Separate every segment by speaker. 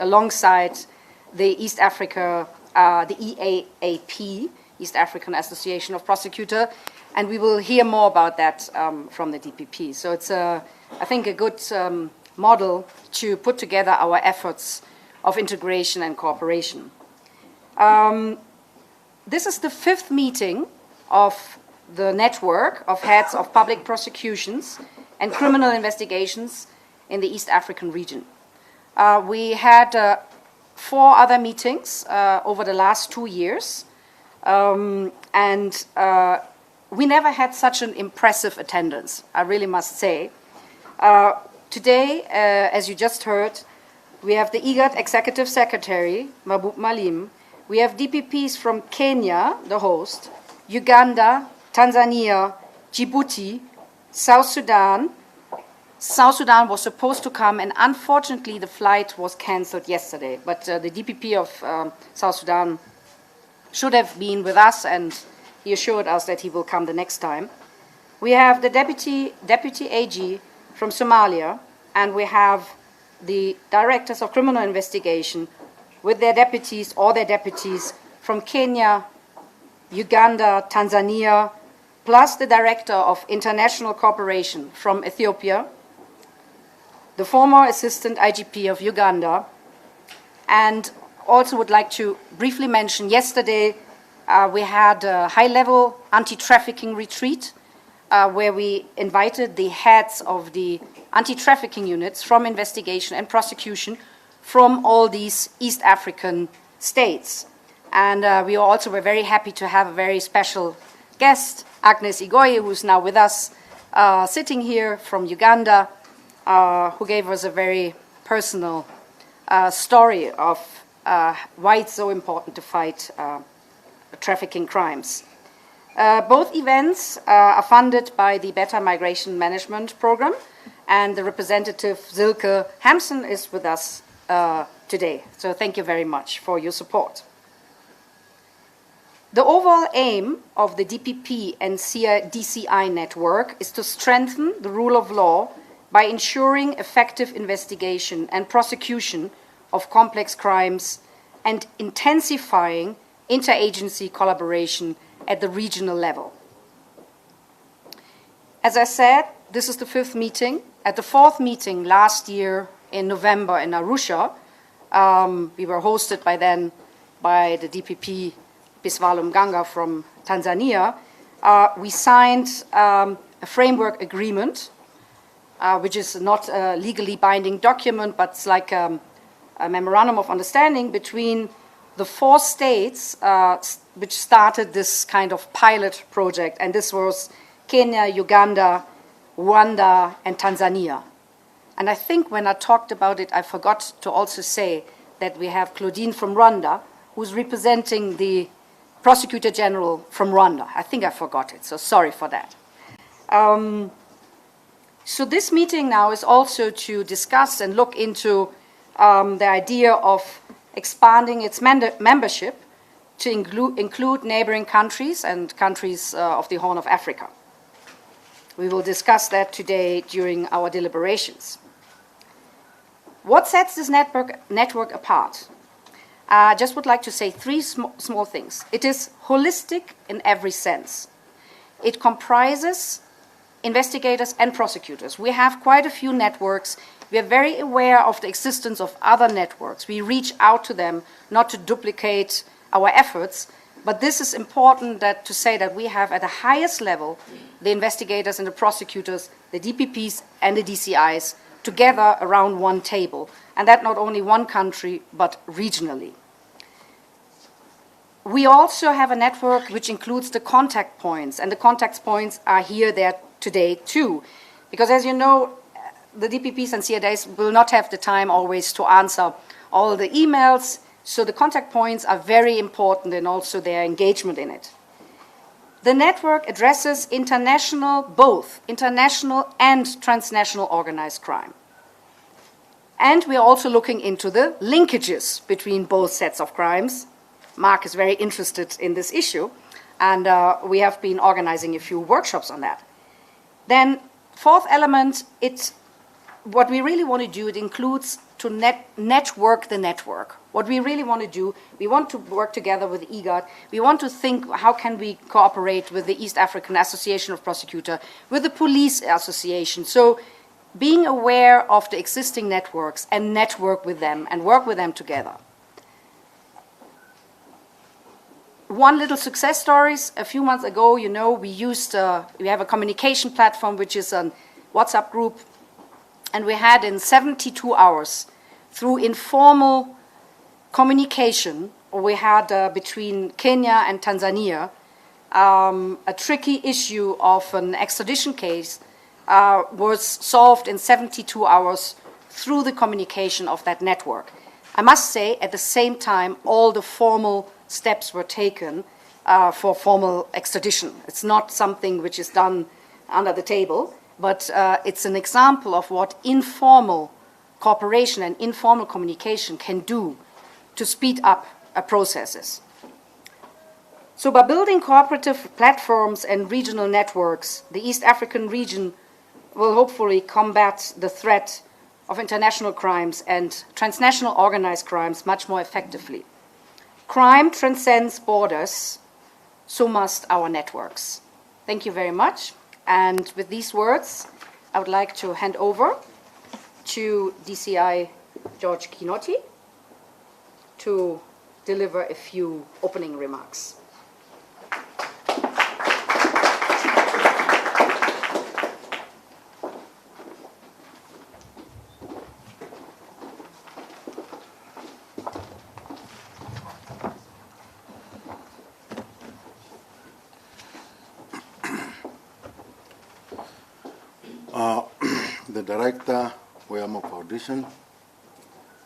Speaker 1: alongside the East Africa, the EAAP, East African Association of Prosecutors, and we will hear more about that from the DPP. So it's, I think, a good model to put together our efforts of integration and cooperation. This is the 5th meeting of the network of heads of public prosecutions and criminal investigations in the East African region. We had 4 other meetings over the last 2 years, and we never had such an impressive attendance, I really must say. Today, as you just heard, we have the IGAD Executive Secretary, Mahbub Malim. We have DPPs from Kenya, the host, Uganda, Tanzania, Djibouti, South Sudan. South Sudan was supposed to come, and unfortunately the flight was cancelled yesterday. But the DPP of South Sudan should have been with us, and he assured us that he will come the next time. We have the Deputy AG from Somalia, and we have the Directors of Criminal Investigation with their deputies or their deputies from Kenya, Uganda, Tanzania, plus the Director of International Cooperation from Ethiopia, the former Assistant IGP of Uganda, and also would like to briefly mention yesterday we had a high-level anti-trafficking retreat where we invited the heads of the anti-trafficking units from investigation and prosecution from all these East African states. And we also were very happy to have a very special guest, Agnes Igoye, who's now with us, sitting here from Uganda, who gave us a very personal story of why it's so important to fight trafficking crimes. Both events are funded by the Better Migration Management Program, and the representative Silke Hampson is with us today. So thank you very much for your support. The overall aim of the DPP and DCI network is to strengthen the rule of law by ensuring effective investigation and prosecution of complex crimes and intensifying interagency collaboration at the regional level. As I said, this is the 5th meeting. At the 4th meeting last year in November in Arusha, we were hosted by the DPP Biswalo Mganga from Tanzania. We signed a framework agreement, which is not a legally binding document, but it's like a memorandum of understanding between the 4 states which started this kind of pilot project, and this was Kenya, Uganda, Rwanda, and Tanzania. And I think when I talked about it, I forgot to also say that we have Claudine from Rwanda, who's representing the Prosecutor General from Rwanda. I think I forgot it, so sorry for that. So this meeting now is also to discuss and look into the idea of expanding its membership to include neighboring countries and countries of the Horn of Africa. We will discuss that today during our deliberations. What sets this network apart? I just would like to say 3 small things. It is holistic in every sense. It comprises investigators and prosecutors. We have quite a few networks. We are very aware of the existence of other networks. We reach out to them not to duplicate our efforts, but this is important to say that we have at the highest level the investigators and the prosecutors, the DPPs and the DCIs together around one table, and that not only one country but regionally. We also have a network which includes the contact points, and the contact points are there today too, because as you know, the DPPs and CIDs will not have the time always to answer all the emails, so the contact points are very important and also their engagement in it. The network addresses both international and transnational organized crime. And we are also looking into the linkages between both sets of crimes. Mark is very interested in this issue, and we have been organizing a few workshops on that. Then, 4th element, what we really want to do, it includes to network the network. What we really want to do, we want to work together with IGAD. We want to think how can we cooperate with the East African Association of Prosecutors, with the Police Association. So being aware of the existing networks and network with them and work with them together. One little success stories. A few months ago, you know, we have a communication platform, which is a WhatsApp group, and we had in 72 hours, through informal communication, we had between Kenya and Tanzania, a tricky issue of an extradition case was solved in 72 hours through the communication of that network. I must say, at the same time, all the formal steps were taken for formal extradition. It's not something which is done under the table, but it's an example of what informal cooperation and informal communication can do to speed up processes. So by building cooperative platforms and regional networks, the East African region will hopefully combat the threat of international crimes and transnational organized crimes much more effectively. Crime transcends borders, so must our networks. Thank you very much. And with these words, I would like to hand over to DCI George Kinoti to deliver a few opening remarks.
Speaker 2: The Director, Wayamo Foundation,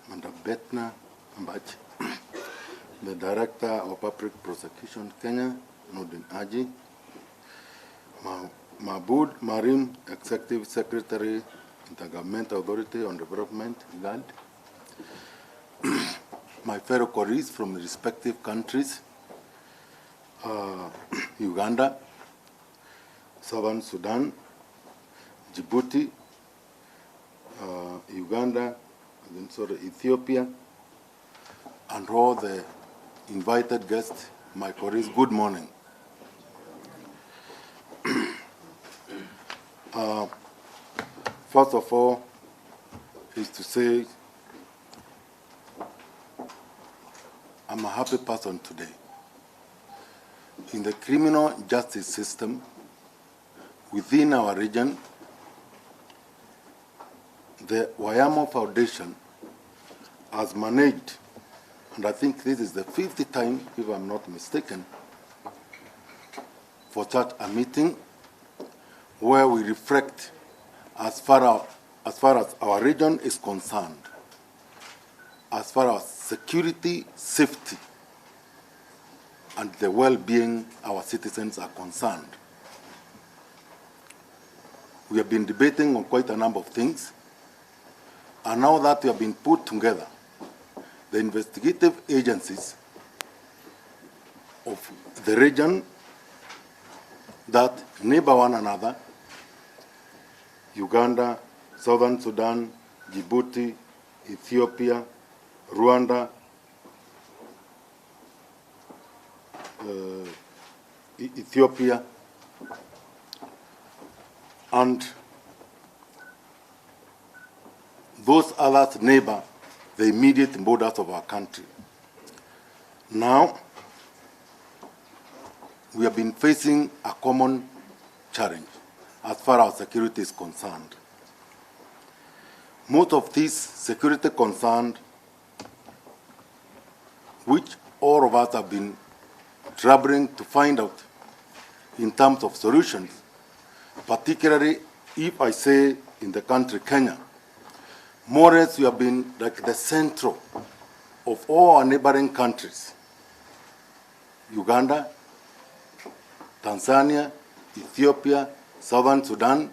Speaker 2: Manda Betna Mbachi. The Director of Public Prosecution, Kenya, Nordin Aji. Mahmoud Marim, Executive Secretary, Intergovernmental Authority on Development, IGAD. My fellow colleagues from the respective countries, Uganda, Southern Sudan, Djibouti, Uganda, and then Ethiopia, and all the invited guests, my colleagues, good morning. First of all, is to say I'm a happy person today. In the criminal justice system within our region, the Wayamo Foundation has managed, and I think this is the 5th time, if I'm not mistaken, for such a meeting where we reflect as far as our region is concerned, as far as security, safety, and the well-being of our citizens are concerned. We have been debating on quite a number of things, and now that we have been put together, the investigative agencies of the region that neighbor one another, Uganda, Southern Sudan, Djibouti, Ethiopia, Rwanda, Ethiopia, and those others neighbor the immediate borders of our country. Now, we have been facing a common challenge as far as security is concerned. Most of these security concerns, which all of us have been troubling to find out in terms of solutions, particularly if I say in the country Kenya, more or less we have been like the central of all our neighboring countries, Uganda, Tanzania, Ethiopia, Southern Sudan,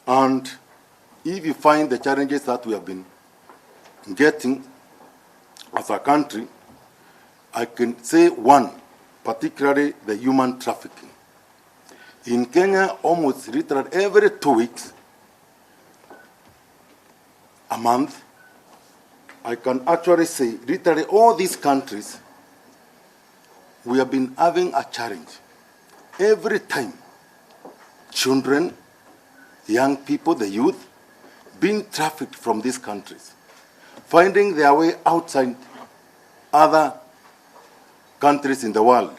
Speaker 2: and if you find the challenges that we have been getting as a country, I can say one, particularly the human trafficking. In Kenya, almost literally every 2 weeks, a month, I can actually say, literally all these countries, we have been having a challenge. Every time, children, young people, the youth, being trafficked from these countries, finding their way outside other countries in the world,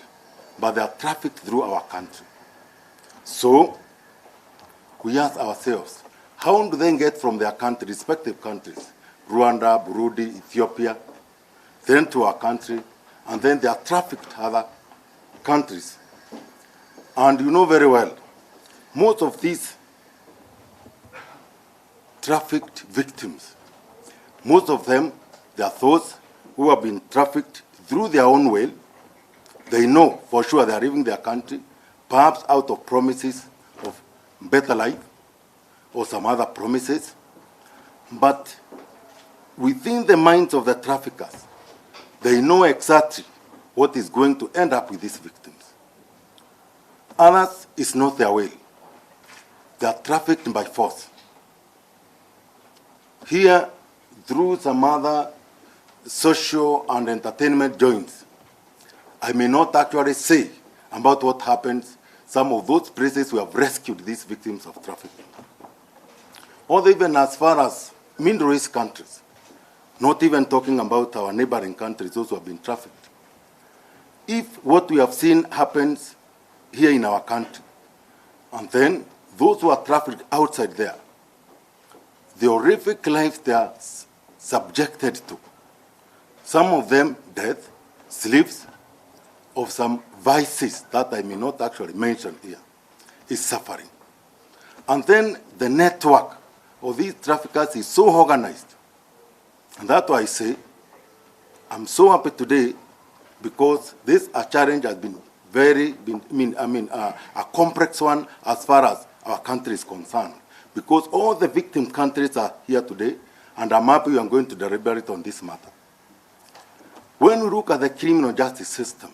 Speaker 2: but they are trafficked through our country. So, we ask ourselves, how do they get from their country, respective countries, Rwanda, Burundi, Ethiopia, then to our country, and then they are trafficked to other countries. And you know very well, most of these trafficked victims, most of them, they are those who have been trafficked through their own will. They know for sure they are leaving their country, perhaps out of promises of better life or some other promises. But within the minds of the traffickers, they know exactly what is going to end up with these victims. Others, it's not their will. They are trafficked by force. Here, through some other social and entertainment joints, I may not actually say about what happens, some of those places we have rescued these victims of trafficking. Or even as far as Middle East countries, not even talking about our neighboring countries, those who have been trafficked. If what we have seen happens here in our country, and then those who are trafficked outside there, the horrific life they are subjected to, some of them death, slaves, of some vices that I may not actually mention here, is suffering. And then the network of these traffickers is so organized. And that's why I say, I'm so happy today because this challenge has been a complex one as far as our country is concerned. Because all the victim countries are here today, and I'm happy we are going to deliberate on this matter. When we look at the criminal justice system,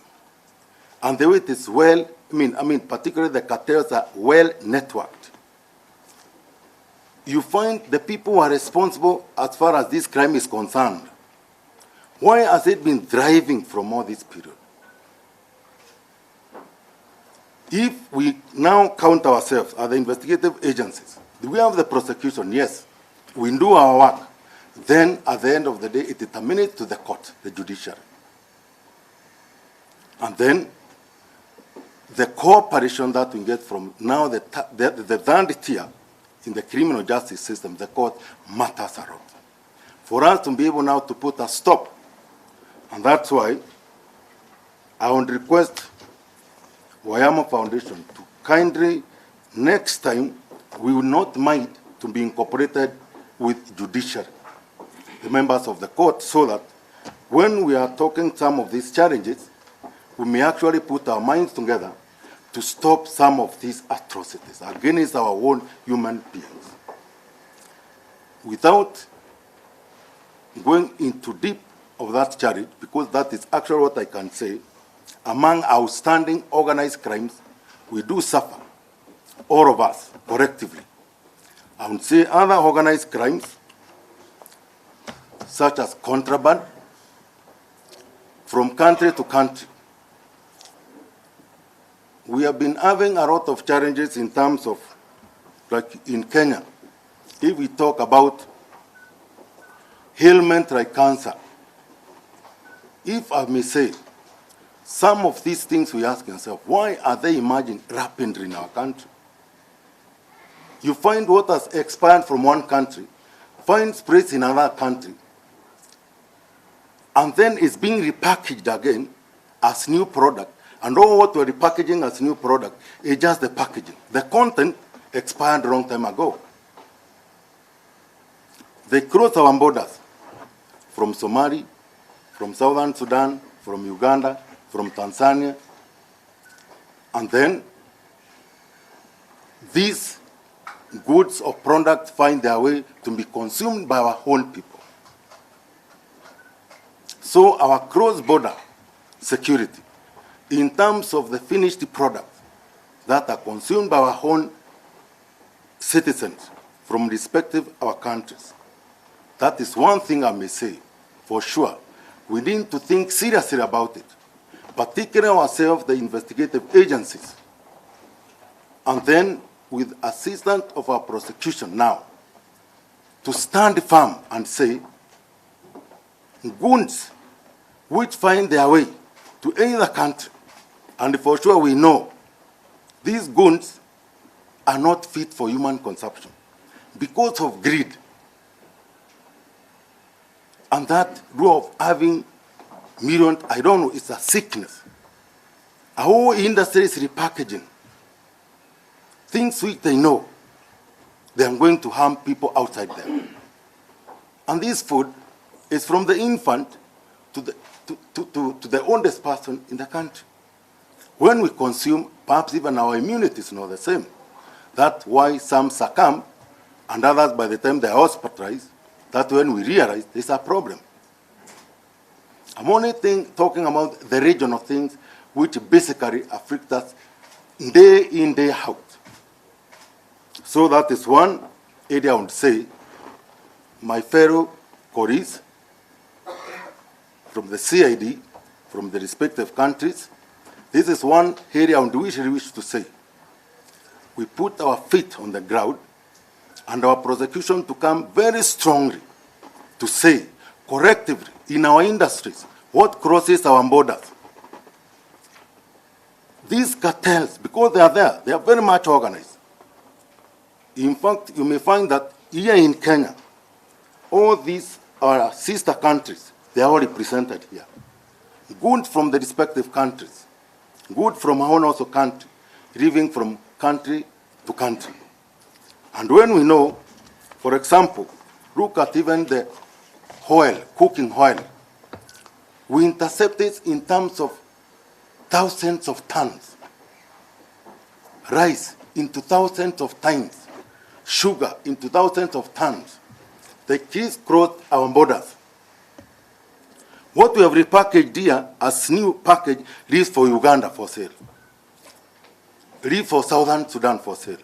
Speaker 2: and the way it is particularly the cartels are well networked, you find the people who are responsible as far as this crime is concerned. Why has it been driving from all this period? If we now count ourselves as the investigative agencies, we have the prosecution, yes, we do our work. Then, at the end of the day, it determines to the court, the judiciary. And then, the cooperation that we get from now the third tier in the criminal justice system, the court, matters a lot. For us to be able now to put a stop, and that's why I would request Wayama Foundation to kindly, next time, we will not mind to be incorporated with judiciary, the members of the court, so that when we are talking some of these challenges, we may actually put our minds together to stop some of these atrocities against our own human beings. Without going into deep of that challenge, because that is actually what I can say, among outstanding organized crimes, we do suffer, all of us, collectively. I would say other organized crimes, such as contraband, from country to country. We have been having a lot of challenges in terms of, like in Kenya, if we talk about ailment like cancer, if I may say, some of these things we ask ourselves, why are they emerging rapidly in our country? You find what has expired from one country, finds place in another country, and then it's being repackaged again as new product. And all what we're repackaging as new product is just the packaging. The content expired a long time ago. They cross our borders from Somalia, from Southern Sudan, from Uganda, from Tanzania. And then these goods or products find their way to be consumed by our own people. So our cross-border security, in terms of the finished products that are consumed by our own citizens from respective our countries, That is one thing I may say, for sure. We need to think seriously about it, particularly ourselves, the investigative agencies, and then with assistance of our prosecution now, to stand firm and say, goons which find their way to any other country, and for sure we know these goons are not fit for human consumption because of greed. And that rule of having millions, I don't know, it's a sickness. Our whole industry is repackaging things which they know they are going to harm people outside there. And this food is from the infant to the oldest person in the country. When we consume, perhaps even our immunity is not the same. That's why some succumb, and others, by the time they are hospitalized, that's when we realize there's a problem. I'm only talking about the regional things which basically affect us day in, day out. So that is one area I would say, my fellow colleagues from the CID, from the respective countries, this is one area on which we wish to say, we put our feet on the ground and our prosecution to come very strongly to say collectively in our industries what crosses our borders. These cartels, because they are there, they are very much organized. In fact, you may find that here in Kenya, all these are sister countries. They are all represented here. Good from the respective countries, good from our own also country, living from country to country. And when we know, for example, look at even the oil, cooking oil, we intercept it in terms of thousands of tons, rice into thousands of tons, sugar into thousands of tons. They crisscross our borders. What we have repackaged here as new package leaves for Uganda for sale, leaves for Southern Sudan for sale.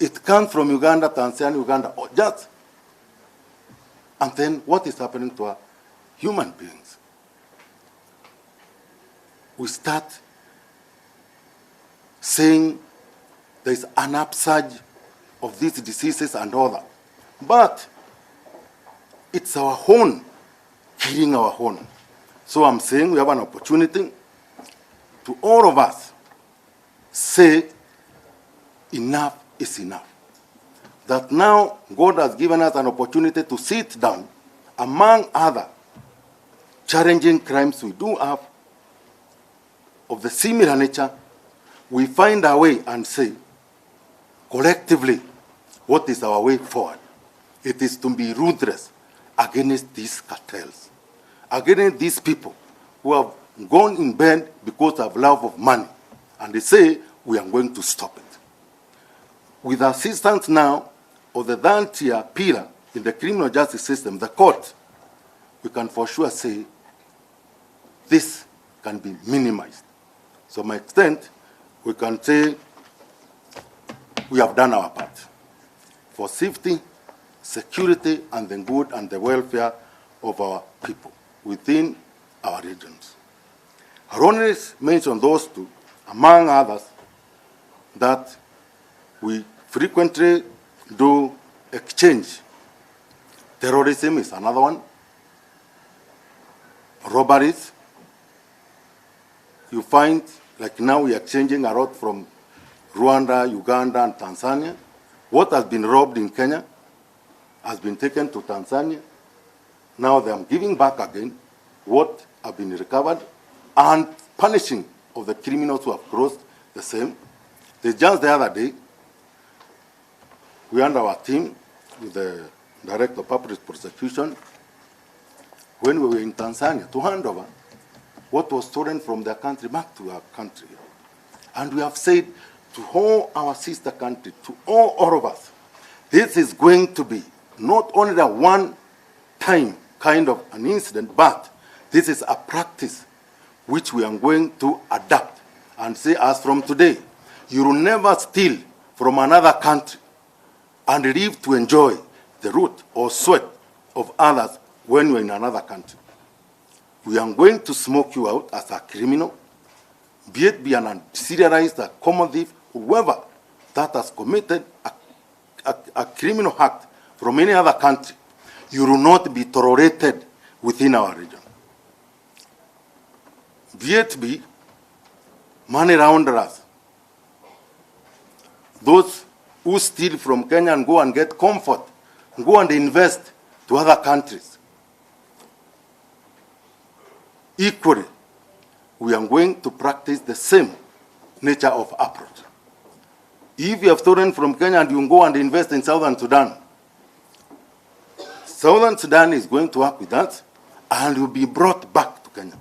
Speaker 2: It comes from Uganda, Tanzania, Uganda, or just. And then what is happening to our human beings? We start saying there's an upsurge of these diseases and all that. But it's our own, killing our own. So I'm saying we have an opportunity to all of us say enough is enough. That now God has given us an opportunity to sit down, among other challenging crimes we do have of the similar nature, we find our way and say, collectively, what is our way forward? It is to be ruthless against these cartels, against these people who have gone in bed because of love of money, and they say, we are going to stop it. With assistance now of the third-tier pillar in the criminal justice system, the court, we can for sure say this can be minimized. So, to my extent, we can say we have done our part for safety, security, and the good and the welfare of our people within our regions. I only mention those two, among others, that we frequently do exchange. Terrorism is another one. Robberies. You find, like now we are exchanging a lot from Rwanda, Uganda, and Tanzania. What has been robbed in Kenya has been taken to Tanzania. Now they are giving back again what have been recovered and punishing of the criminals who have crossed the same. Just the other day, we and our team with the Director of Public Prosecution, when we were in Tanzania, to hand over what was stolen from their country back to our country. And we have said to all our sister countries, to all of us, this is going to be not only a one-time kind of an incident, but this is a practice which we are going to adapt and say, as from today, you will never steal from another country and live to enjoy the root or sweat of others when you're in another country. We are going to smoke you out as a criminal, be it be an serialized, a common thief, whoever that has committed a criminal act from any other country, you will not be tolerated within our region. Be it be money launderers, those who steal from Kenya and go and get comfort, go and invest to other countries. Equally, we are going to practice the same nature of approach. If you have stolen from Kenya and you go and invest in Southern Sudan, Southern Sudan is going to work with that and you'll be brought back to Kenya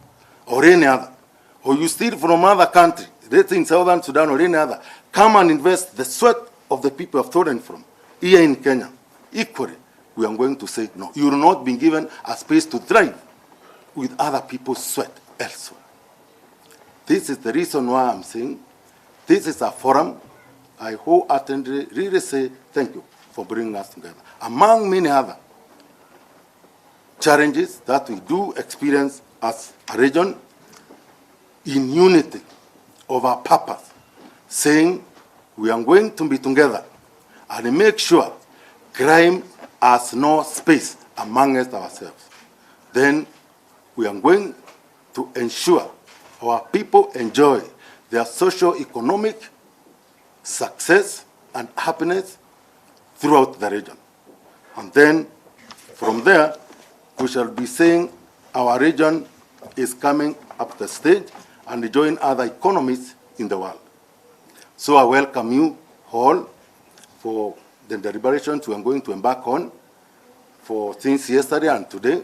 Speaker 2: or any other. Or you steal from other country, let's say in Southern Sudan or any other, come and invest the sweat of the people have stolen from here in Kenya. Equally, we are going to say no. You will not be given a space to thrive with other people's sweat elsewhere. This is the reason why I'm saying this is a forum. I wholeheartedly really say thank you for bringing us together. Among many other challenges that we do experience as a region, in unity of our purpose, saying we are going to be together and make sure crime has no space amongst ourselves. Then we are going to ensure our people enjoy their socio-economic success and happiness throughout the region. And then from there, we shall be saying our region is coming up the stage and join other economies in the world. So I welcome you all for the deliberations we are going to embark on since yesterday and today.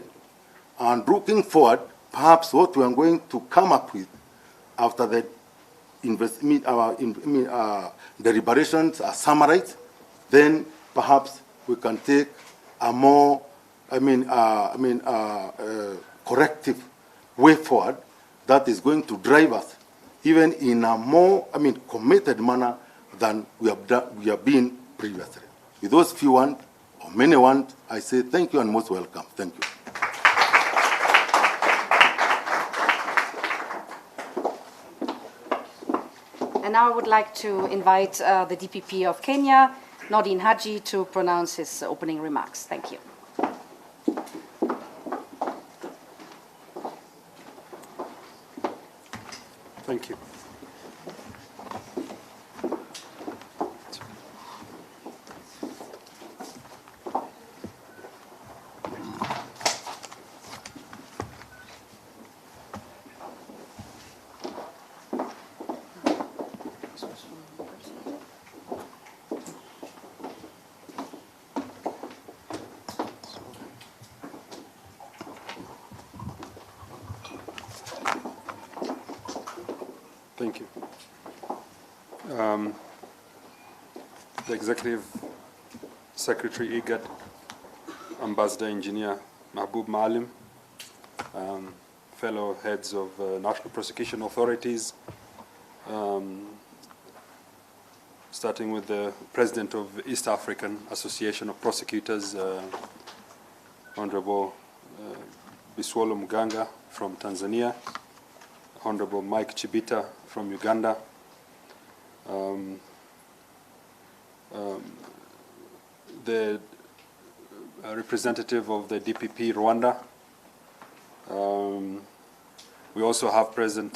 Speaker 2: And looking forward, perhaps what we are going to come up with after the deliberations are summarized, then perhaps we can take a more, corrective way forward that is going to drive us even in a more, committed manner than we have been previously. With those few ones, or many ones, I say thank you and most welcome. Thank you.
Speaker 1: And now I would like to invite the DPP of Kenya, Nordin Haji, to pronounce his opening remarks. Thank you.
Speaker 3: Thank you. Thank you. The Executive Secretary IGAD, Ambassador Engineer Mahbub Maalim, fellow heads of national prosecution authorities, starting with the President of East African Association of Prosecutors, Honorable Biswalo Muganga from Tanzania, Honorable Mike Chibita from Uganda, the representative of the DPP Rwanda. We also have present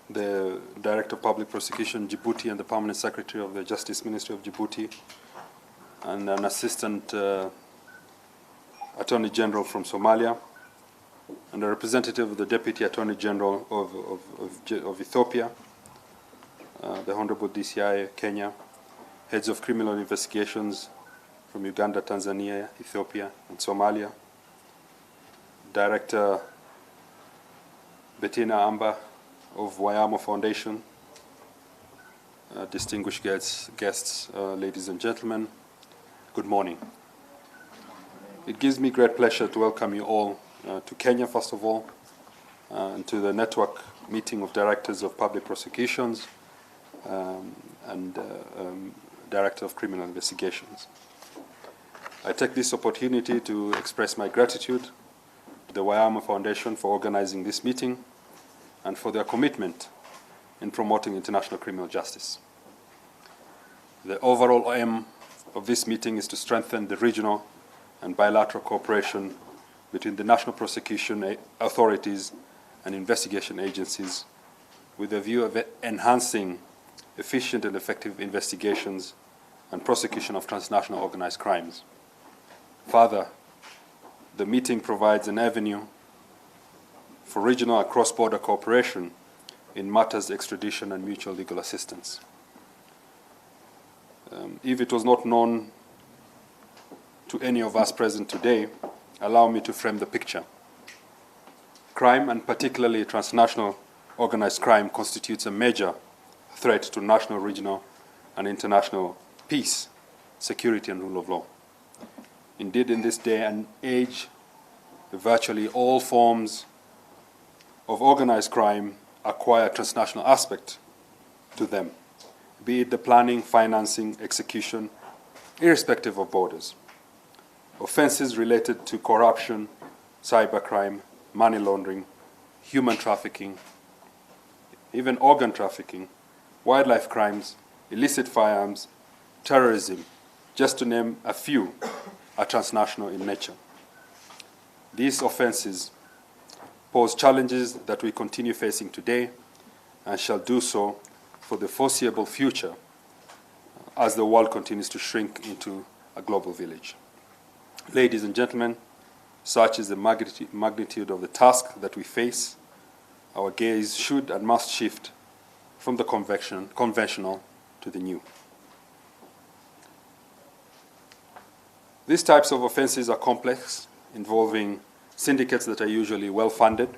Speaker 3: the Director of Public Prosecution Djibouti and the Permanent Secretary of the Justice Ministry of Djibouti, and an Assistant Attorney General from Somalia, and a representative of the Deputy Attorney General of Ethiopia, the Honorable DCI Kenya, heads of criminal investigations from Uganda, Tanzania, Ethiopia, and Somalia, Director Bettina Amba of Wayamo Foundation, distinguished guests, ladies and gentlemen, good morning. It gives me great pleasure to welcome you all to Kenya, first of all, and to the network meeting of directors of public prosecutions and Director of Criminal Investigations. I take this opportunity to express my gratitude to the Wayama Foundation for organizing this meeting and for their commitment in promoting international criminal justice. The overall aim of this meeting is to strengthen the regional and bilateral cooperation between the national prosecution authorities and investigation agencies with a view of enhancing efficient and effective investigations and prosecution of transnational organized crimes. Further, the meeting provides an avenue for regional and cross-border cooperation in matters extradition and mutual legal assistance. If it was not known to any of us present today, allow me to frame the picture. Crime, and particularly transnational organized crime, constitutes a major threat to national, regional, and international peace, security, and rule of law. Indeed, in this day and age, virtually all forms of organized crime acquire a transnational aspect to them, be it the planning, financing, execution, irrespective of borders. Offenses related to corruption, cybercrime, money laundering, human trafficking, even organ trafficking, wildlife crimes, illicit firearms, terrorism, just to name a few, are transnational in nature. These offenses pose challenges that we continue facing today and shall do so for the foreseeable future as the world continues to shrink into a global village. Ladies and gentlemen, such is the magnitude of the task that we face. Our gaze should and must shift from the conventional to the new. These types of offenses are complex, involving syndicates that are usually well-funded,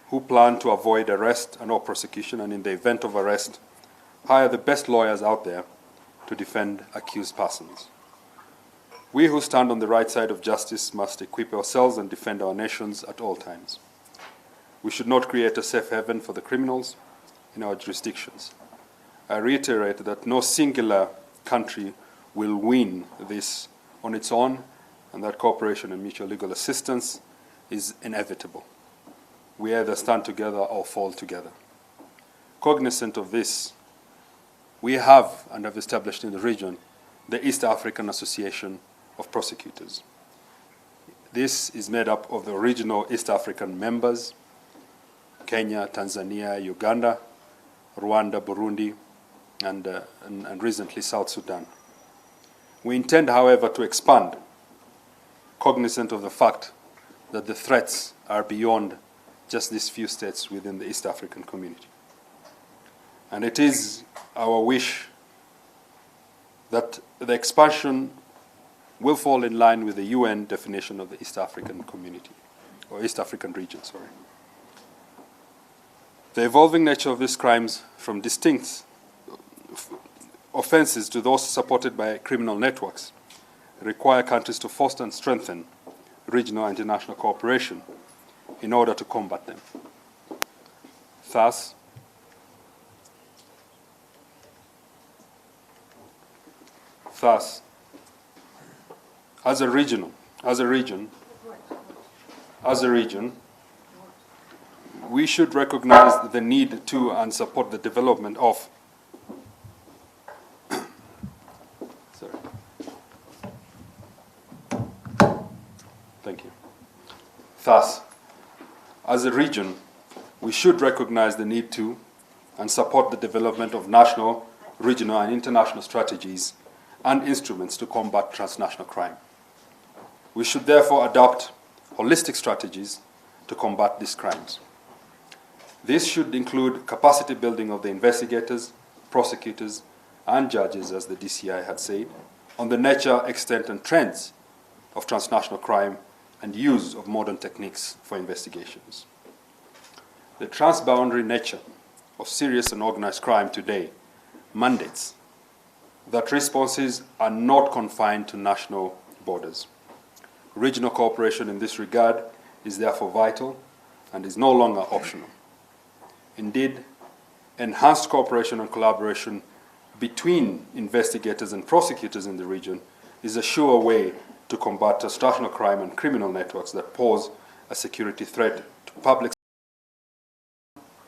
Speaker 3: who plan to avoid arrest and or prosecution, and in the event of arrest, hire the best lawyers out there to defend accused persons. We who stand on the right side of justice must equip ourselves and defend our nations at all times. We should not create a safe haven for the criminals in our jurisdictions. I reiterate that no singular country will win this on its own, and that cooperation and mutual legal assistance is inevitable. We either stand together or fall together. Cognizant of this, we have and have established in the region the East African Association of Prosecutors. This is made up of the original East African members, Kenya, Tanzania, Uganda, Rwanda, Burundi, and recently South Sudan. We intend, however, to expand, cognizant of the fact that the threats are beyond just these few states within the East African community. And it is our wish that the expansion will fall in line with the UN definition of the East African community, or East African region, sorry. The evolving nature of these crimes, from distinct offenses to those supported by criminal networks, require countries to foster and strengthen regional and international cooperation in order to combat them. Thus, as a region, we should recognize the need to and support the development of Thus, as a region, we should recognize the need to and support the development of national, regional, and international strategies and instruments to combat transnational crime. We should therefore adopt holistic strategies to combat these crimes. This should include capacity building of the investigators, prosecutors, and judges, as the DCI had said, on the nature, extent, and trends of transnational crime and use of modern techniques for investigations. The transboundary nature of serious and organized crime today mandates that responses are not confined to national borders. Regional cooperation in this regard is therefore vital and is no longer optional. Indeed, enhanced cooperation and collaboration between investigators and prosecutors in the region is a sure way to combat transnational crime and criminal networks that pose a security threat to public.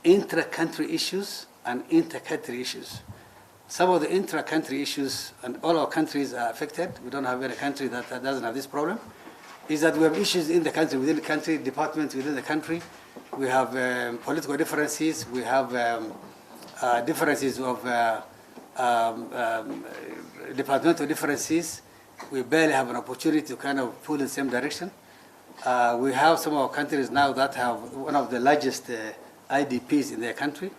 Speaker 4: Intra-country issues and inter-country issues. Some of the intra-country issues, and all our countries are affected, we don't have any country that doesn't have this problem, is that we have issues in the country, within the country, departments within the country. We have political differences, we have differences of departmental differences. We barely have an opportunity to kind of pull in the same direction. We have some of our countries now that have one of the largest IDPs in their country.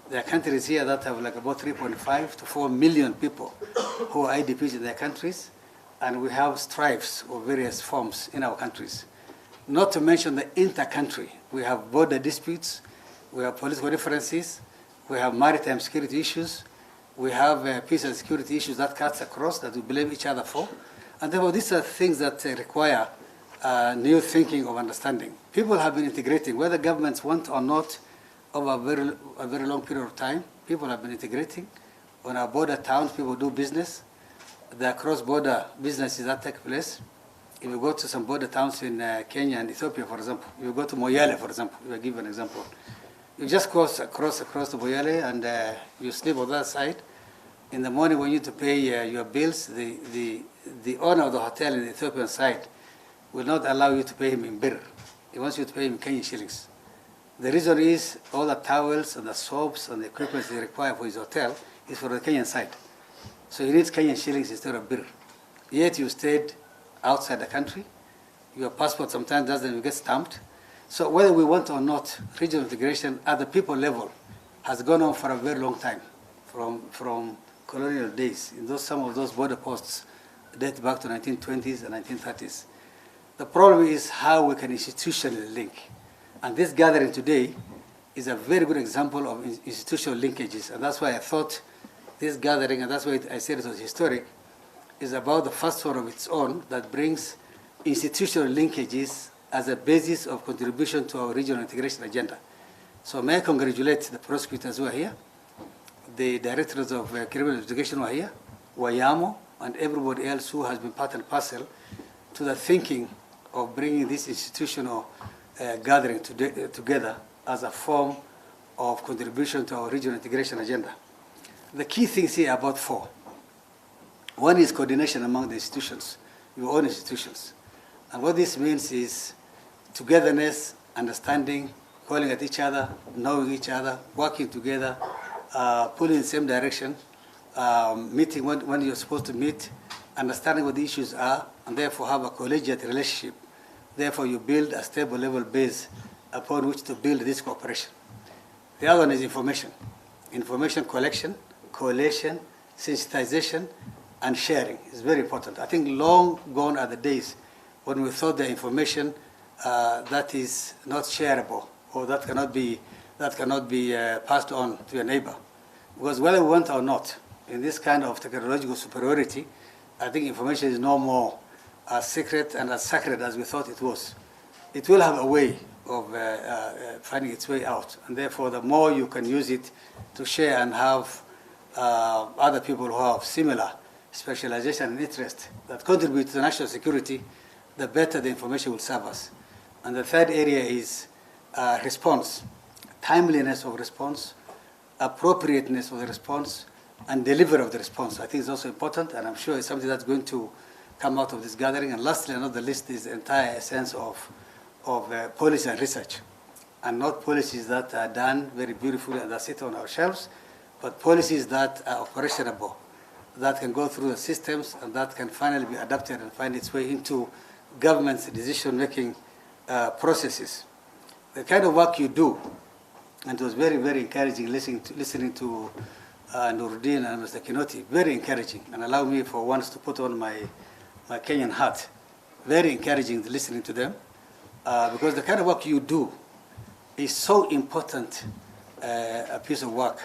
Speaker 4: There are countries here that have like about 3.5 to 4 million people who are IDPs in their countries, and we have strifes of various forms in our countries. Not to mention the inter-country. We have border disputes, we have political differences, we have maritime security issues, we have peace and security issues that cuts across that we blame each other for. And therefore, these are things that require new thinking of understanding. People have been integrating, whether governments want or not, over a very long period of time. People have been integrating. On our border towns, people do business. There are cross-border businesses that take place. If you go to some border towns in Kenya and Ethiopia, for example, if you go to Moyale, for example, if I give an example, you just cross to Moyale and you sleep on that side. In the morning when you need to pay your bills, the owner of the hotel in the Ethiopian side will not allow you to pay him in birr. He wants you to pay him in Kenyan shillings. The reason is all the towels and the soaps and the equipment they require for his hotel is for the Kenyan side. So he needs Kenyan shillings instead of birr. Yet you stayed outside the country. Your passport sometimes doesn't even get stamped. So whether we want or not, regional integration at the people level has gone on for a very long time, from colonial days. Some of those border posts date back to 1920s and 1930s. The problem is how we can institutionally link. And this gathering today is a very good example of institutional linkages. And that's why I thought this gathering, and that's why I said it was historic, is about the first one of its own that brings institutional linkages as a basis of contribution to our regional integration agenda. So may I congratulate the prosecutors who are here, the directors of criminal investigation who are here, Wayamo, and everybody else who has been part and parcel to the thinking of bringing this institutional gathering together as a form of contribution to our regional integration agenda. The key things here are about four. One is coordination among the institutions, your own institutions. And what this means is togetherness, understanding, calling at each other, knowing each other, working together, pulling in the same direction, meeting when you're supposed to meet, understanding what the issues are, and therefore have a collegiate relationship. Therefore, you build a stable level base upon which to build this cooperation. The other one is information. Information collection, collation, sensitization, and sharing is very important. I think long gone are the days when we thought the information that is not shareable or that cannot be passed on to your neighbor. Because whether we want or not, in this kind of technological superiority, I think information is no more as secret and as sacred as we thought it was. It will have a way of finding its way out, and therefore the more you can use it to share and have other people who have similar specialization and interest that contribute to national security, the better the information will serve us. And the third area is response, timeliness of response, appropriateness of the response, and delivery of the response. I think it's also important, and I'm sure it's something that's going to come out of this gathering. And lastly, another list is the entire essence of policy and research, and not policies that are done very beautifully and that sit on our shelves, but policies that are operationable, that can go through the systems and that can finally be adapted and find its way into government's decision-making processes. The kind of work you do, and it was very, very encouraging listening to Nuruddin and Mr. Kinoti, very encouraging, and allow me for once to put on my Kenyan hat. Very encouraging listening to them, because the kind of work you do is so important, a piece of work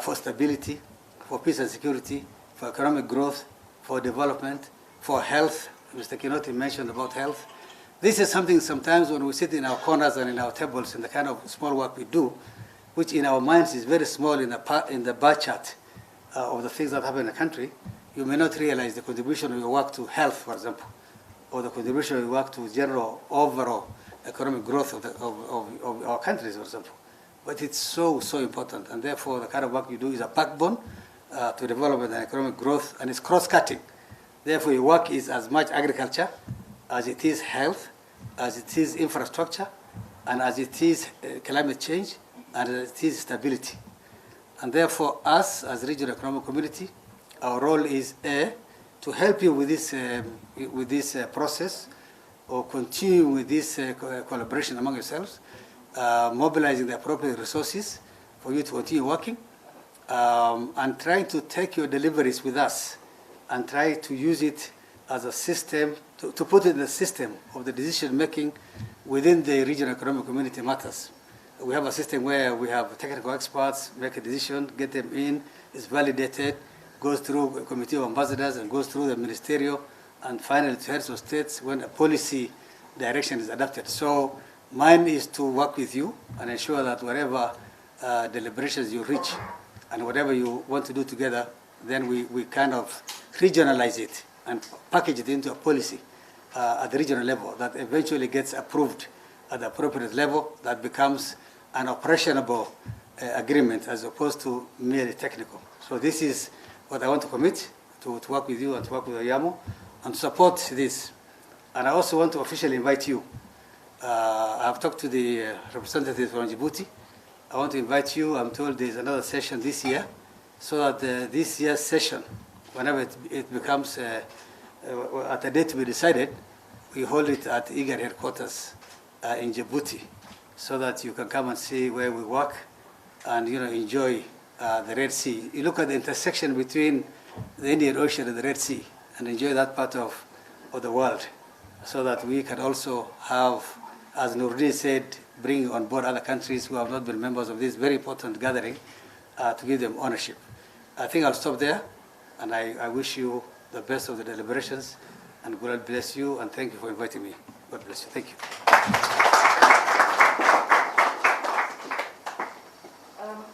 Speaker 4: for stability, for peace and security, for economic growth, for development, for health. Mr. Kinoti mentioned about health. This is something sometimes when we sit in our corners and in our tables in the kind of small work we do, which in our minds is very small in the bar chart of the things that happen in the country, you may not realize the contribution of your work to health, for example, or the contribution of your work to general overall economic growth of our countries, for example. But it's so, so important, and therefore the kind of work you do is a backbone to development and economic growth, and it's cross-cutting. Therefore, your work is as much agriculture as it is health, as it is infrastructure, and as it is climate change, and as it is stability. And therefore, us as regional economic community, our role is to help you with this process, or continue with this collaboration among yourselves, mobilizing the appropriate resources for you to continue working, and trying to take your deliveries with us and try to use it as a system, to put it in the system of the decision making within the regional economic community matters. We have a system where we have technical experts make a decision, get them in, it's validated, goes through a committee of ambassadors and goes through the ministerial, and finally to heads of states when a policy direction is adopted. So mine is to work with you and ensure that whatever deliberations you reach and whatever you want to do together, then we kind of regionalize it and package it into a policy at the regional level that eventually gets approved at the appropriate level, that becomes an operationable agreement as opposed to merely technical. So this is what I want to commit to work with you and to work with Oyamo and support this. And I also want to officially invite you. I've talked to the representatives from Djibouti. I want to invite you. I'm told there's another session this year, so that this year's session, whenever it becomes at a date to be decided, we hold it at IGAD headquarters in Djibouti, so that you can come and see where we work and enjoy the Red Sea. You look at the intersection between the Indian Ocean and the Red Sea and enjoy that part of the world, so that we can also have, as Noordin said, bring on board other countries who have not been members of this very important gathering to give them ownership. I think I'll stop there, and I wish you the best of the deliberations, and God bless you, and thank you for inviting me. God bless you. Thank you.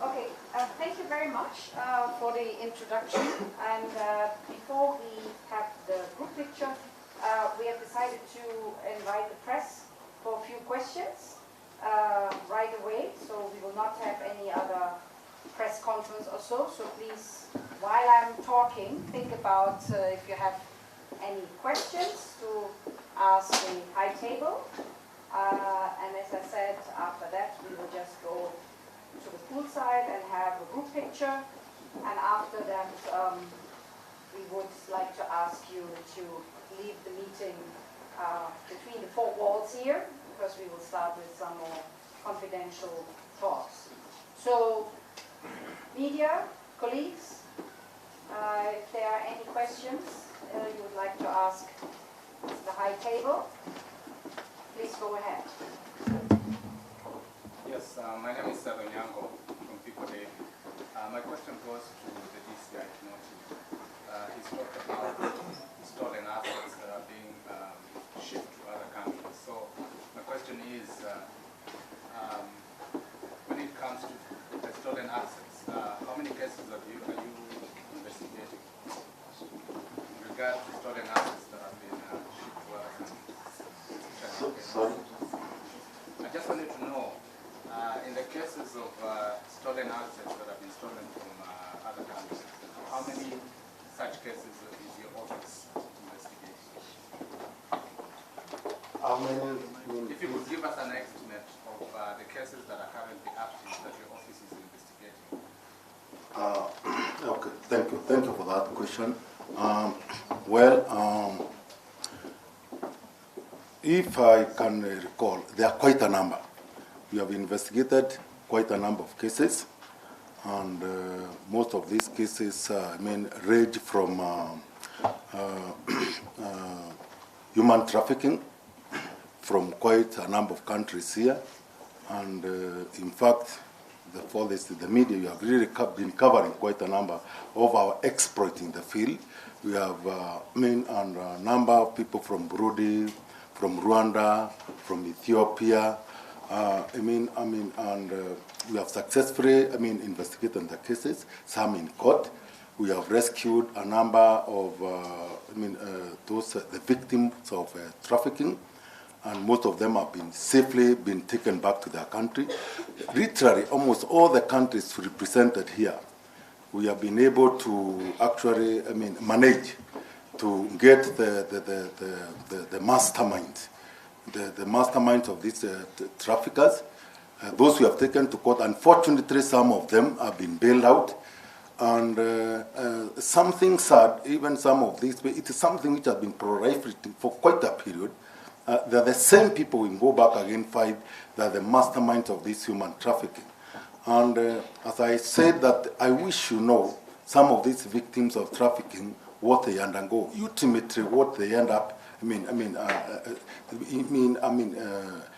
Speaker 1: Okay, thank you very much for the introduction. And before we have the group picture, we have decided to invite the press for a few questions right away. So we will not have any other press conference or so. So please, while I'm talking, think about if you have any questions to ask the high table. And as I said, after that, we will just go to the poolside and have a group picture. And after that, we would like to ask you to leave the meeting between the four walls here, because we will start with some more confidential talks. So, media, colleagues, if there are any questions you would like to ask the high table, please go ahead.
Speaker 5: Yes, my name is Onyango from People Day. My question goes to the DCI Kinoti. He's talked about stolen assets that are being shipped to other countries. So my question is, when it comes to the stolen assets, how many cases are you investigating in regard to stolen assets that have been shipped to other countries?
Speaker 2: Sorry?
Speaker 5: I just wanted to know, in the cases of stolen assets that have been stolen from other countries, how many such cases is your office investigating?
Speaker 2: How many?
Speaker 5: If you could give us an estimate of the cases that are currently active that your office is investigating.
Speaker 2: Okay, thank you. Thank you for that question. If I can recall, there are quite a number. We have investigated quite a number of cases, and most of these cases, range from human trafficking from quite a number of countries here, and in fact, the media, you have really been covering quite a number of our exploits in the field. We have a number of people from Burundi, from Rwanda, from Ethiopia, and we have successfully, investigated the cases, some in court. We have rescued a number of the victims of trafficking, and most of them have been safely taken back to their country. Literally, almost all the countries represented here, we have been able to actually, manage to get the masterminds, the masterminds of these traffickers. Those we have taken to court, unfortunately, some of them have been bailed out. And something sad, even some of these, it is something which has been proliferating for quite a period. They're the same people we go back again fight, they're the masterminds of this human trafficking. And as I said that, I wish you know some of these victims of trafficking, what they undergo, ultimately what they end up,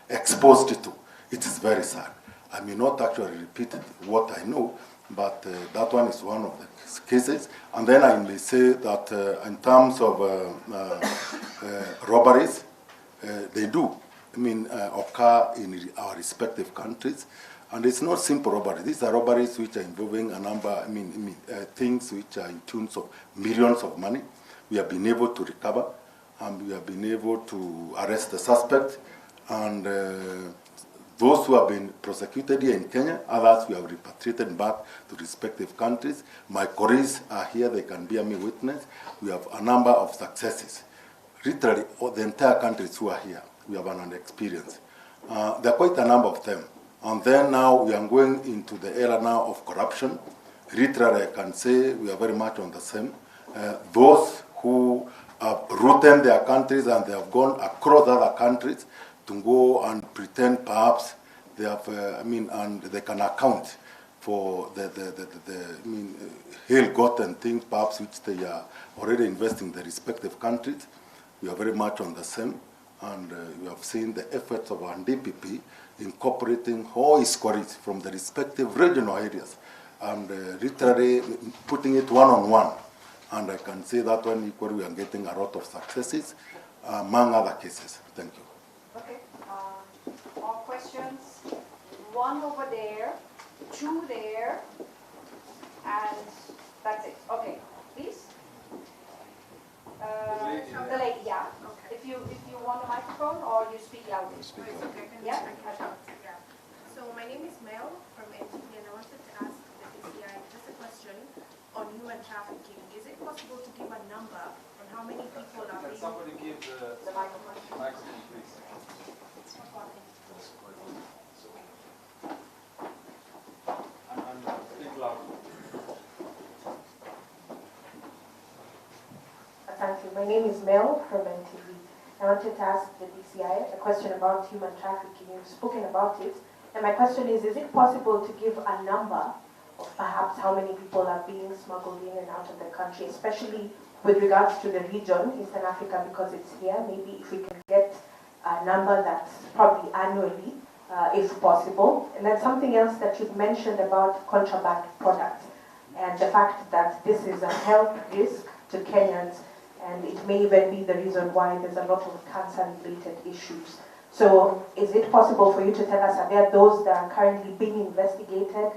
Speaker 2: exposed to. It is very sad. I may not actually repeat what I know, but that one is one of the cases. And then I may say that in terms of robberies, they do, occur in our respective countries. And it's not simple robberies. These are robberies which are involving a number, things which are in tunes of millions of money. We have been able to recover, and we have been able to arrest the suspect. And those who have been prosecuted here in Kenya, others we have repatriated back to respective countries. My colleagues are here, they can bear me witness. We have a number of successes. Literally, the entire countries who are here, we have an experience. There are quite a number of them. And then now we are going into the era now of corruption. Literally, I can say we are very much on the same. Those who have rooted their countries and they have gone across other countries to go and pretend perhaps they have, and they can account for the ill-gotten things perhaps which they are already investing in their respective countries. We are very much on the same, and we have seen the efforts of our DPP incorporating all its colleagues from the respective regional areas and literally putting it one-on-one. And I can say that one equally we are getting a lot of successes, among other cases. Thank you.
Speaker 1: Okay. More questions? One over there, two there, and that's it. Okay, please. The lady, yeah. Okay. If you want a microphone or you speak loudly.
Speaker 6: It's okay.
Speaker 1: Yeah.
Speaker 6: Yeah. So my name is Mel from NTV, and I wanted to ask the DCI just a question on human trafficking. Is it possible to give a number on how many people are being...
Speaker 5: Somebody give the microphone, please. And speak loud.
Speaker 6: Thank you. My name is Mel from NTV. I wanted to ask the DCI a question about human trafficking. You've spoken about it. And my question is it possible to give a number of perhaps how many people are being smuggled in and out of the country, especially with regards to the region, Eastern Africa, because it's here? Maybe if we can get a number that's probably annually, if possible. And then something else that you've mentioned about contraband products and the fact that this is a health risk to Kenyans, and it may even be the reason why there's a lot of cancer-related issues. So is it possible for you to tell us, are there those that are currently being investigated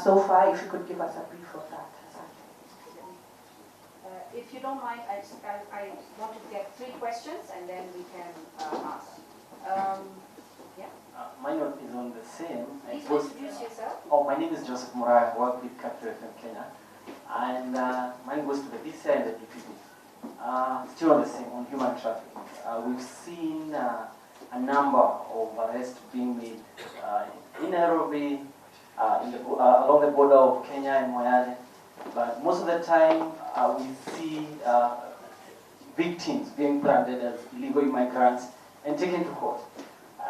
Speaker 6: so far? If you could give us a brief of that.
Speaker 1: If you don't mind, I want to get 3 questions and then we can ask. Yeah?
Speaker 7: Mine is on the same.
Speaker 1: Please introduce yourself.
Speaker 7: Oh, my name is Joseph Morai. I work with Capital FM Kenya. And mine goes to the DCI and the DPP. Still on the same, on human trafficking. We've seen a number of arrests being made in Nairobi, along the border of Kenya and Moyale. But most of the time, we see victims being branded as illegal immigrants and taken to court.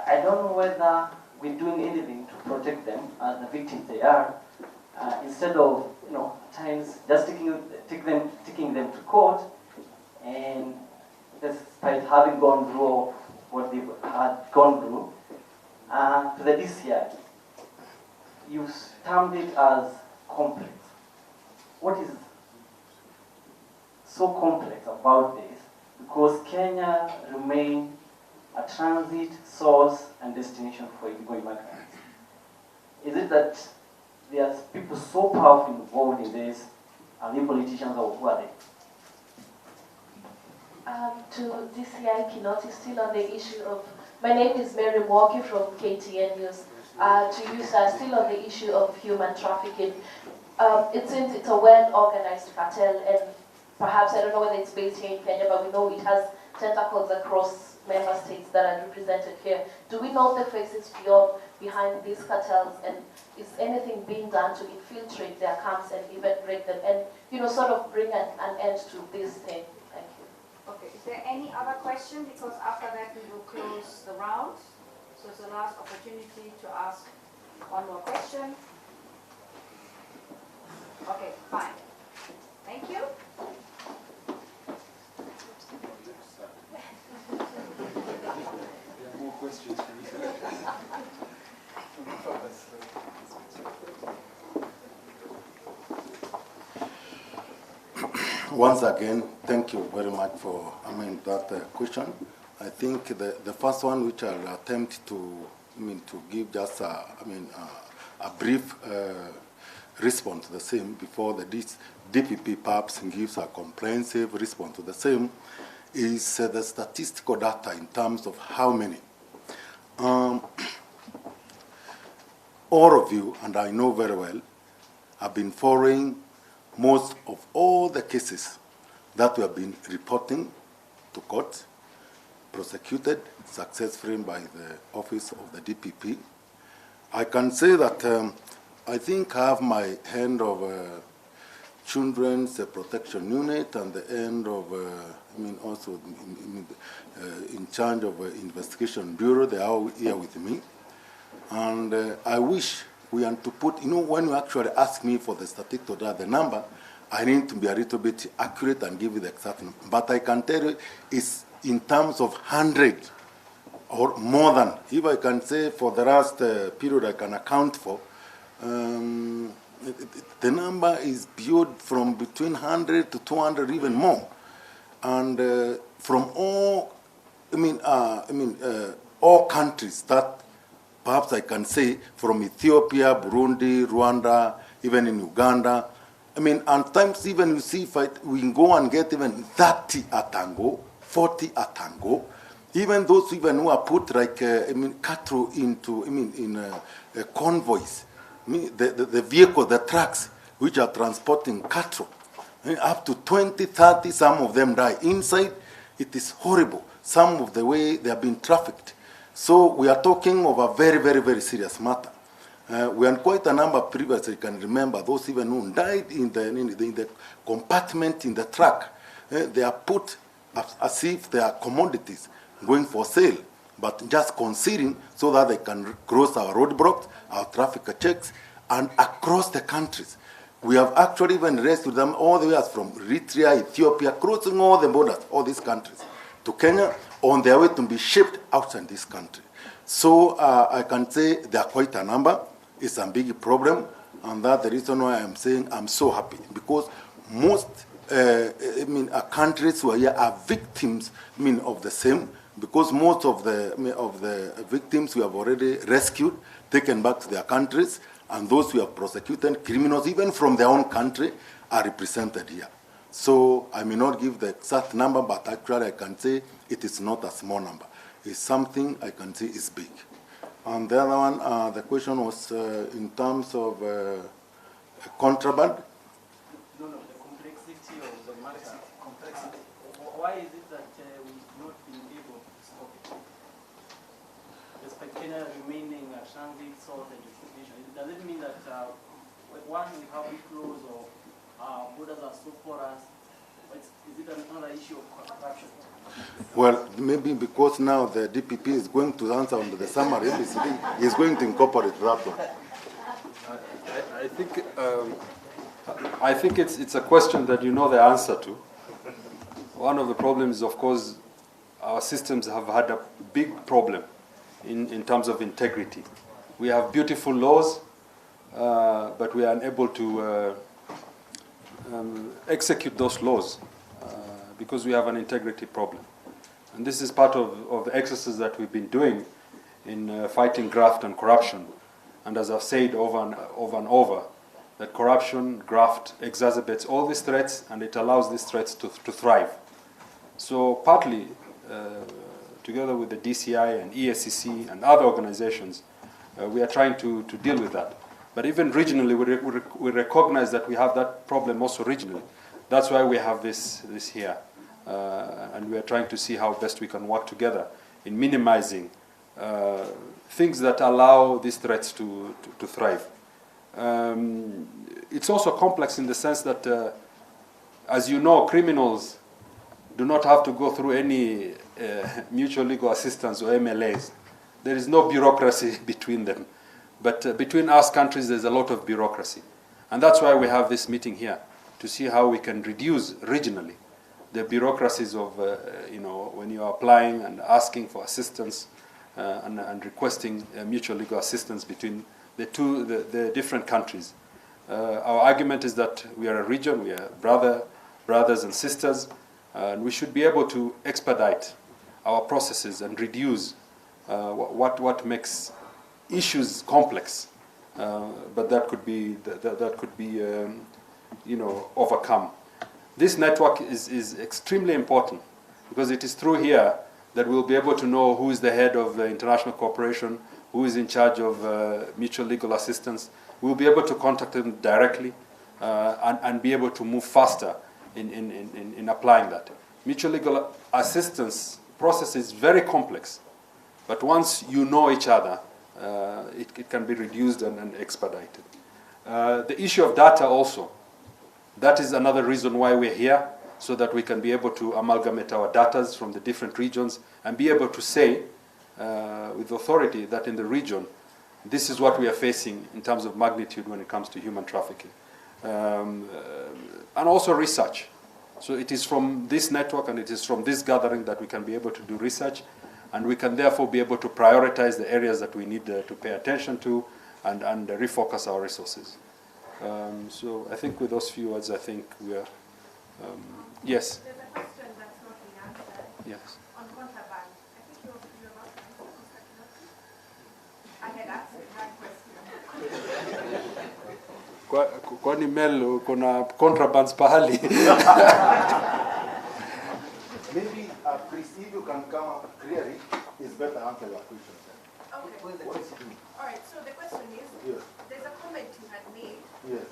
Speaker 7: I don't know whether we're doing anything to protect them as the victims they are, instead of, at times just taking them to court, and despite having gone through what they had gone through, to the DCI, you termed it as complex. What is so complex about this? Because Kenya remains a transit source and destination for illegal immigrants. Is it that there are people so powerful involved in this Are they politicians or who are they?
Speaker 6: To DCI Kinoti, still on the issue of, my name is Mary Walkie from KTN News. To you, sir, still on the issue of human trafficking. It seems it's a well-organized cartel, and perhaps, I don't know whether it's based here in Kenya, but we know it has tentacles across member states that are represented here. Do we know the faces behind these cartels, and is anything being done to infiltrate their camps and even break them, and sort of bring an end to this thing? Thank you.
Speaker 1: Okay, is there any other question? Because after that we will close the round. So it's the last opportunity to ask one more question. Okay, fine. Thank you.
Speaker 3: More questions.
Speaker 2: Once again, thank you very much for that question. I think the first one, which I'll attempt to give just a brief response to the same before the DPP perhaps gives a comprehensive response to the same, is the statistical data in terms of how many. All of you, and I know very well, have been following most of all the cases that we have been reporting to court, prosecuted successfully by the office of the DPP. I can say that I think I have my hand of Children's Protection Unit and the end of, also in charge of Investigation Bureau. They are here with me. And I wish we want to put, when you actually ask me for the statistical data, the number, I need to be a little bit accurate and give you the exact number. But I can tell you it's in terms of 100 or more than. If I can say for the last period I can account for, the number is built from between 100 to 200, even more. And from all, all countries that perhaps I can say, from Ethiopia, Burundi, Rwanda, even in Uganda. And times even you see, we can go and get even 30 at Tango, 40 at Tango. Even those who are put like, cattle into, convoys. The vehicle, the trucks, which are transporting cattle. Up to 20, 30, some of them die. Inside, it is horrible. Some of the way they have been trafficked. So we are talking of a very, very, very serious matter. We had quite a number previously, you can remember, those even who died in the compartment in the truck. They are put as if they are commodities going for sale, but just concealing so that they can cross our roadblocks, our traffic checks, and across the countries. We have actually even rescued them all the way from Eritrea, Ethiopia, crossing all the borders, all these countries, to Kenya, on their way to be shipped outside this country. So I can say there are quite a number. It's a big problem, and that's the reason why I'm saying I'm so happy, because most countries who are here are victims of the same, because most of the victims we have already rescued, taken back to their countries, and those who have prosecuted, criminals even from their own country, are represented here. So I may not give the exact number, but actually I can say it is not a small number. It's something I can say is big. And the other one, the question was in terms of contraband.
Speaker 7: No, the complexity of the matter. Complexity. Why is it that we've not been able to stop it? Despite Kenya remaining a transit source and destination, does it mean that one, we have weak laws or borders are so porous? Is it another issue of corruption?
Speaker 2: Well, maybe because now the DPP is going to answer on the summary, he's going to incorporate that one.
Speaker 3: I think it's a question that you know the answer to. One of the problems, of course, our systems have had a big problem in terms of integrity. We have beautiful laws, but we are unable to execute those laws because we have an integrity problem. And this is part of the exercise that we've been doing in fighting graft and corruption. And as I've said over and over, that corruption, graft exacerbates all these threats, and it allows these threats to thrive. So partly, together with the DCI and ESCC and other organizations, we are trying to deal with that. But even regionally, we recognize that we have that problem also regionally. That's why we have this here. And we are trying to see how best we can work together in minimizing things that allow these threats to thrive. It's also complex in the sense that, as you know, criminals do not have to go through any mutual legal assistance or MLAs. There is no bureaucracy between them. But between us countries, there's a lot of bureaucracy. And that's why we have this meeting here, to see how we can reduce regionally the bureaucracies of, when you are applying and asking for assistance and requesting mutual legal assistance between the different countries. Our argument is that we are a region, we are brothers and sisters, and we should be able to expedite our processes and reduce what makes issues complex, but that could be overcome. This network is extremely important because it is through here that we'll be able to know who is the head of the international cooperation, who is in charge of mutual legal assistance. We'll be able to contact them directly and be able to move faster in applying that. Mutual legal assistance process is very complex, but once you know each other, it can be reduced and expedited. The issue of data also, that is another reason why we're here, so that we can be able to amalgamate our data from the different regions and be able to say with authority that in the region, this is what we are facing in terms of magnitude when it comes to human trafficking. And also research. So it is from this network and it is from this gathering that we can be able to do research, and we can therefore be able to prioritize the areas that we need to pay attention to and refocus our resources. So I think with those few words, I think we are, yes?
Speaker 6: There's a question that's not been answered.
Speaker 3: Yes.
Speaker 6: On contraband. I think you're about to answer, Mr. Kinoti. I had asked that question.
Speaker 3: Kwani Mel kuna contrabands pahali?
Speaker 2: Maybe, please, if you can come up clearly, it's better answer your question.
Speaker 6: Okay. All right, so the question is,
Speaker 2: Yes.
Speaker 6: there's a comment you had made
Speaker 2: Yes.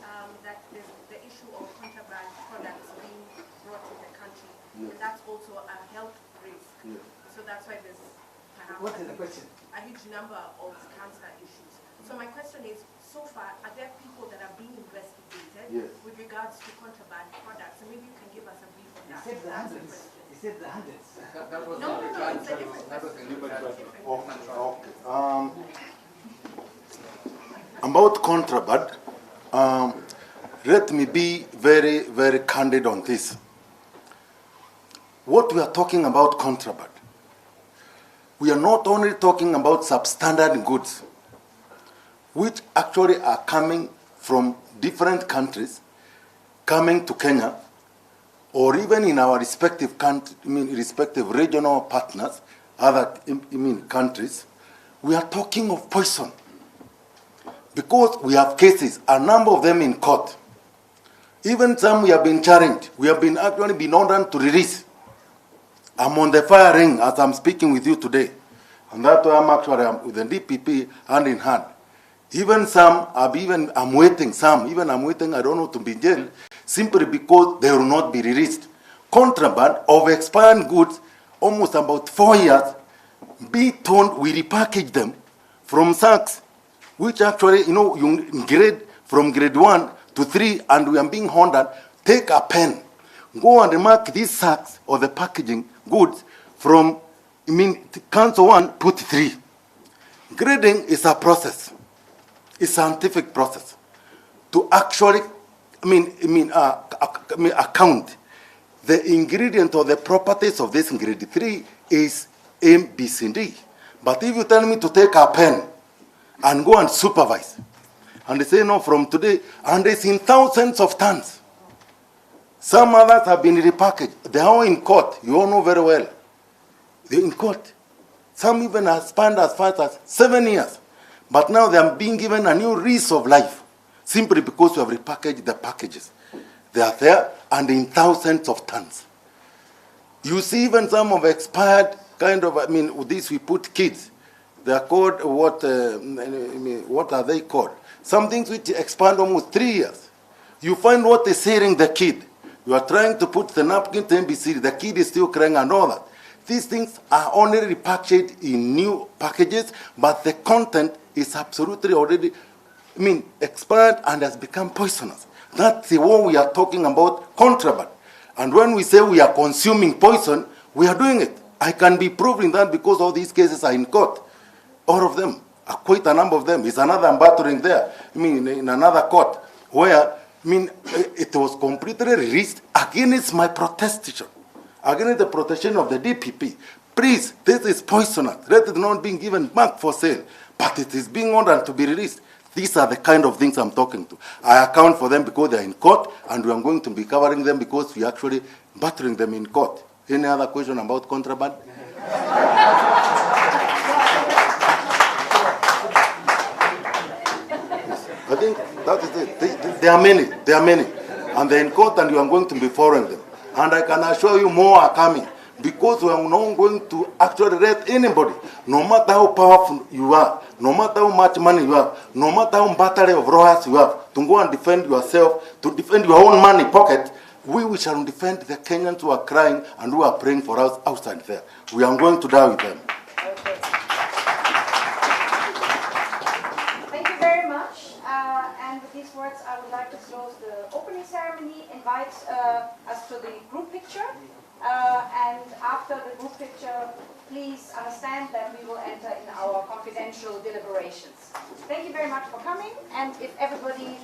Speaker 6: that there's the issue of contraband products being brought to the country.
Speaker 2: Yes.
Speaker 6: And that's also a health risk.
Speaker 2: Yes.
Speaker 6: So that's why there's perhaps
Speaker 4: What is the question?
Speaker 6: a huge number of cancer issues. So my question is, so far, are there people that are being investigated
Speaker 2: Yes.
Speaker 6: with regards to contraband products? And maybe you can give us a brief on
Speaker 4: He
Speaker 6: that.
Speaker 4: said the
Speaker 6: That's the
Speaker 4: hundreds.
Speaker 6: question.
Speaker 4: He said the hundreds.
Speaker 6: No, it's a different question.
Speaker 2: Okay. About contraband, let me be very, very candid on this. What we are talking about contraband, we are not only talking about substandard goods, which actually are coming from different countries, coming to Kenya, or even in our respective respective regional partners, other countries. We are talking of poison, because we have cases, a number of them in court. Even some we have been challenged. We have been actually been ordered to release. I'm on the fire ring as I'm speaking with you today, and that's why I'm with the DPP hand in hand. Even some, I'm waiting. I don't know, to be jailed simply because they will not be released. Contraband of expired goods, almost about 4 years. Be told we repackage them from sacks, which actually, you grade from grade 1 to 3, and we are being ordered, take a pen, go and mark these sacks or the packaging goods from, council 1, put 3. Grading is a process. It's a scientific process to actually, account the ingredient or the properties of this ingredient. 3 is A, B, C, D. But if you tell me to take a pen and go and supervise, and they say, no, from today, and it's in thousands of tons. Some others have been repackaged. They are all in court. You all know very well. They're in court. Some even have spanned as far as 7 years. But now they are being given a new lease of life. simply because we have repackaged the packages. They are there and in thousands of tons. You see even some of expired kind of, I mean, with this we put kids. They are called, what are they called? Some things which expand almost 3 years. You find what is hearing the kid. You are trying to put the napkin to MBC, the kid is still crying and all that. These things are only repackaged in new packages, but the content is absolutely already, expired and has become poisonous. That's what we are talking about, contraband. And when we say we are consuming poison, we are doing it. I can be proving that because all these cases are in court. All of them, quite a number of them. It's another battering there. In another court, where, it was completely released against my protestation, against the protection of the DPP. Please, this is poisonous. Let it not be given back for sale, but it is being ordered to be released. These are the kind of things I'm talking to. I account for them because they're in court, and we are going to be covering them because we are actually battering them in court. Any other question about contraband? I think that is it. There are many. And they're in court, and you are going to be following them. And I can assure you more are coming. Because we are not going to actually let anybody, no matter how powerful you are, no matter how much money you have, no matter how battery of lawyers you have, to go and defend yourself, to defend your own money pocket, we shall defend the Kenyans who are crying and who are praying for us outside there. We are going to die with them.
Speaker 1: Okay. Thank you very much. And with these words, I would like to close the opening ceremony, invite us to the group picture. And after the group picture, please understand that we will enter in our confidential deliberations. Thank you very much for coming, and if everybody